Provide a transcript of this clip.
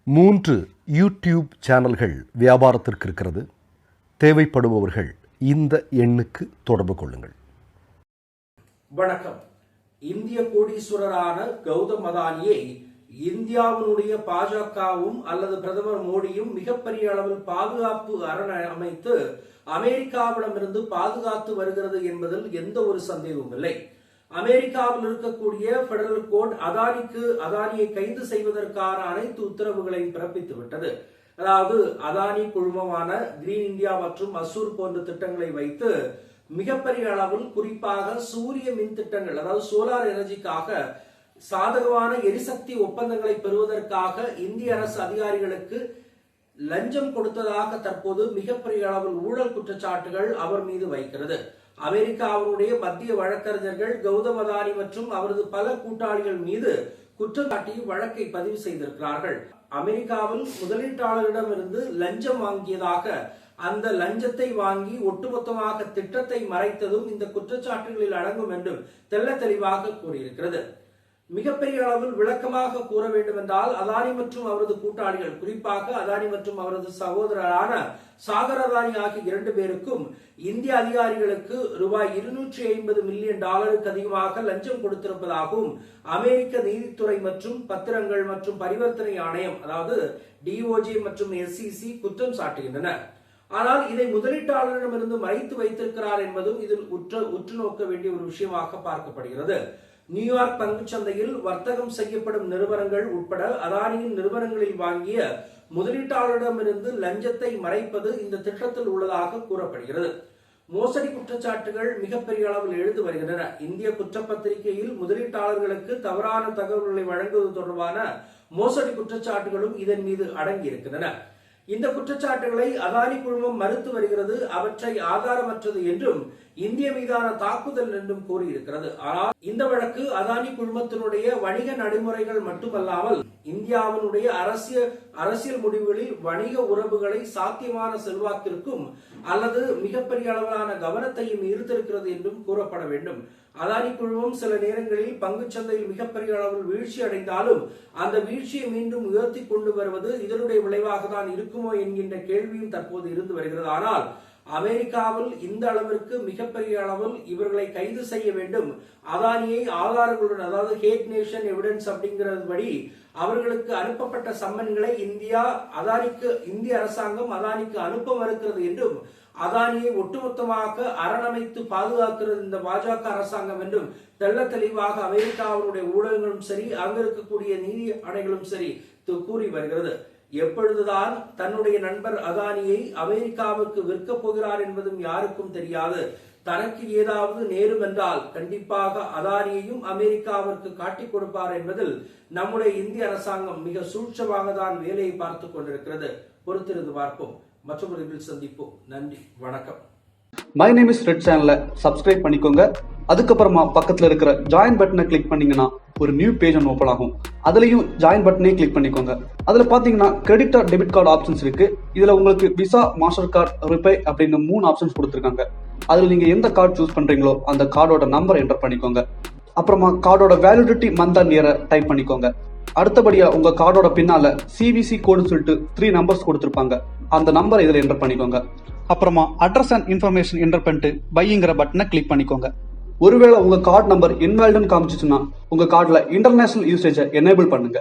3 YouTube சேனல்கள் வியாபாரத்திற்கு இருக்கிறது. தேவைப்படுபவர்கள் இந்த எண்ணுக்கு தொடர்பு கொள்ளுங்கள். வணக்கம். இந்திய கோடீஸ்வரரான கௌதம் அதானியை இந்தியாவினுடைய பாஜகவும் அல்லது பிரதமர் மோடியும் மிகப்பெரிய அளவில் பாதுகாப்பு அரண் அமைத்து அமெரிக்காவிடமிருந்து பாதுகாத்து வருகிறது என்பதில் எந்த ஒரு சந்தேகமும் இல்லை. அமெரிக்காவில் இருக்கக்கூடிய பெடரல் கோர்ட் அதானியை கைது செய்வதற்கான அனைத்து உத்தரவுகளையும் பிறப்பித்து விட்டது. அதாவது அதானி குழுமமான கிரீன் இந்தியா மற்றும் அசூர் போன்ற திட்டங்களை வைத்து மிகப்பெரிய அளவில் குறிப்பாக சூரிய மின் திட்டங்கள், அதாவது சோலார் எனர்ஜிக்காக சாதகமான எரிசக்தி ஒப்பந்தங்களை பெறுவதற்காக இந்திய அரசு அதிகாரிகளுக்கு லஞ்சம் கொடுத்ததாக தற்போது மிகப்பெரிய அளவில் ஊழல் குற்றச்சாட்டுகள் அவர் மீது வைக்கிறது. அமெரிக்காவுடைய மத்திய வழக்கறிஞர்கள் கௌதம் அதானி மற்றும் அவரது பல கூட்டாளிகள் மீது குற்றம் சாட்டி வழக்கை பதிவு செய்திருக்கிறார்கள். அமெரிக்காவில் முதலீட்டாளரிடமிருந்து லஞ்சம் வாங்கியதாக, அந்த லஞ்சத்தை வாங்கி ஒட்டுமொத்தமாக திட்டத்தை மறைத்ததும் இந்த குற்றச்சாட்டுகளில் அடங்கும் என்றும் தெள்ள தெளிவாக கூறியிருக்கிறது. மிகப்பெரிய அளவில் விளக்கமாக கூற வேண்டும் என்றால், அதானி மற்றும் அவரது கூட்டாளிகள், குறிப்பாக அதானி மற்றும் அவரது சகோதரரான சாகர் அதானி ஆகிய 2 பேருக்கும் இந்திய அதிகாரிகளுக்கு ரூபாய் 250 மில்லியன் டாலருக்கு அதிகமாக லஞ்சம் கொடுத்திருப்பதாகவும் அமெரிக்க நீதித்துறை மற்றும் பத்திரங்கள் மற்றும் பரிவர்த்தனை ஆணையம், அதாவது டிஓஜே மற்றும் எஸ்இசி குற்றம் சாட்டுகின்றன. ஆனால் இதை முதலீட்டாளரிடமிருந்து மறைத்து வைத்திருக்கிறார் என்பதும் இதில் உற்று நோக்க வேண்டிய ஒரு விஷயமாக பார்க்கப்படுகிறது. நியூயார்க் பங்குச்சந்தையில் வர்த்தகம் செய்யப்படும் நிறுவனங்கள் உட்பட அதானியின் நிறுவனங்களில் வாங்கிய முதலீட்டாளரிடமிருந்து லஞ்சத்தை மறைப்பது இந்த திட்டத்தில் உள்ளதாக கூறப்படுகிறது. மோசடி குற்றச்சாட்டுகள் மிகப்பெரிய அளவில் எழுந்து வருகின்றன. இந்திய குற்றப்பத்திரிகையில் முதலீட்டாளர்களுக்கு தவறான தகவல்களை வழங்குவது தொடர்பான மோசடி குற்றச்சாட்டுகளும் இதன் மீது அடங்கி இருக்கின்றன. இந்த குற்றச்சாட்டுகளை அதானி குழுமம் மறுத்து வருகிறது. அவற்றை ஆதாரமற்றது என்றும் இந்திய மீதான தாக்குதல் என்றும் கூறியிருக்கிறது. ஆனால் இந்த வழக்கு அதானி குழுமத்தினுடைய வணிக நடைமுறைகள் மட்டுமல்லாமல் இந்தியாவினுடைய அரசியல் முடிவுகளில் வணிக உறவுகளை சாத்தியமான செல்வாக்கிற்கும் அல்லது மிகப்பெரிய அளவிலான கவனத்தையும் ஈர்த்திருக்கிறது என்றும் கூறப்பட வேண்டும். அதானி குழுமம் சில நேரங்களில் பங்குச்சந்தையில் மிகப்பெரிய அளவில் வீழ்ச்சி அடைந்தாலும் அந்த வீழ்ச்சியை மீண்டும் உயர்த்தி கொண்டு வருவது இதனுடைய விளைவாக தான் இருக்குமோ என்கின்ற கேள்வியும் தற்போது இருந்து வருகிறது. ஆனால் அமெரிக்காவில் இந்த அளவிற்கு மிகப்பெரிய அளவில் இவர்களை கைது செய்ய வேண்டும். அதானியை ஆதாரங்களுடன், அதாவது ஹேக் நேஷன் எவிடன்ஸ் அப்படிங்கிறபடி அவர்களுக்கு அனுப்பப்பட்ட சம்மன்களை இந்திய அரசாங்கம் அதானிக்கு அனுப்ப மறுக்கிறது என்றும், அதானியை ஒட்டுமொத்தமாக அரணமைத்து பாதுகாக்கிறது இந்த பாஜக அரசாங்கம் என்றும் தெள்ள தெளிவாக அமெரிக்காவுடைய ஊடகங்களும் சரி, அங்க இருக்கக்கூடிய நீதி ஆணைகளும் சரி கூறி வருகிறது. எப்பொழுதுதான் தன்னுடைய நண்பர் அதானியை அமெரிக்காவுக்கு விற்கப் போகிறார் என்பதும் யாருக்கும் தெரியாது. தனக்கு ஏதாவது நேரும் என்றால் கண்டிப்பாக அதானியையும் அமெரிக்காவிற்கு காட்டிக் கொடுப்பார் என்பதில் நம்முடைய இந்திய அரசாங்கம் மிக சூட்சமாக தான் வேலையை பார்த்துக் கொண்டிருக்கிறது. பொறுத்திருந்து பார்ப்போம். மற்றொரு இதில் சந்திப்போம். நன்றி, வணக்கம். மை நேம் இஸ் ரெட் சேனலை சப்ஸ்கிரைப் பண்ணிக்கோங்க. அதுக்கப்புறமா பக்கத்துல இருக்கிற ஜாயின் பட்டனை கிளிக் பண்ணீங்கன்னா ஒரு நியூ பேஜ் ஒன்று ஓப்பன் ஆகும். அதுலயும் ஜாயின் பட்டனே கிளிக் பண்ணிக்கோங்க. அதுல பாத்தீங்கன்னா credit R debit card options இருக்கு. இதுல உங்களுக்கு விசா, மாஸ்டர் கார்டு, ரிப்பே அப்படின்னு 3 ஆப்ஷன்ஸ் கொடுத்துருக்காங்க. அதுல நீங்க எந்த கார்டு சூஸ் பண்றீங்களோ அந்த கார்டோட நம்பர் என்டர் பண்ணிக்கோங்க. அப்புறமா கார்டோட வேலிடிட்டி மந்த் அண்ட் இயரை டைப் பண்ணிக்கோங்க. அடுத்தபடியா உங்க கார்டோட பின்னால சிவிசி கோடுன்னு சொல்லிட்டு 3 நம்பர்ஸ் கொடுத்துருப்பாங்க. அந்த நம்பர் இதுல என்டர் பண்ணிக்கோங்க. அப்புறமா அட்ரஸ் அண்ட் இன்ஃபர்மேஷன் என்டர் பண்ணிட்டு பைங்கிற பட்டனை கிளிக் பண்ணிக்கோங்க. ஒருவேளை உங்க கார்டு நம்பர் இன்வாலிட்னு காமிச்சிச்சுன்னா உங்க கார்டுல இன்டர்நேஷனல் யூசேஜை எனேபிள் பண்ணுங்க.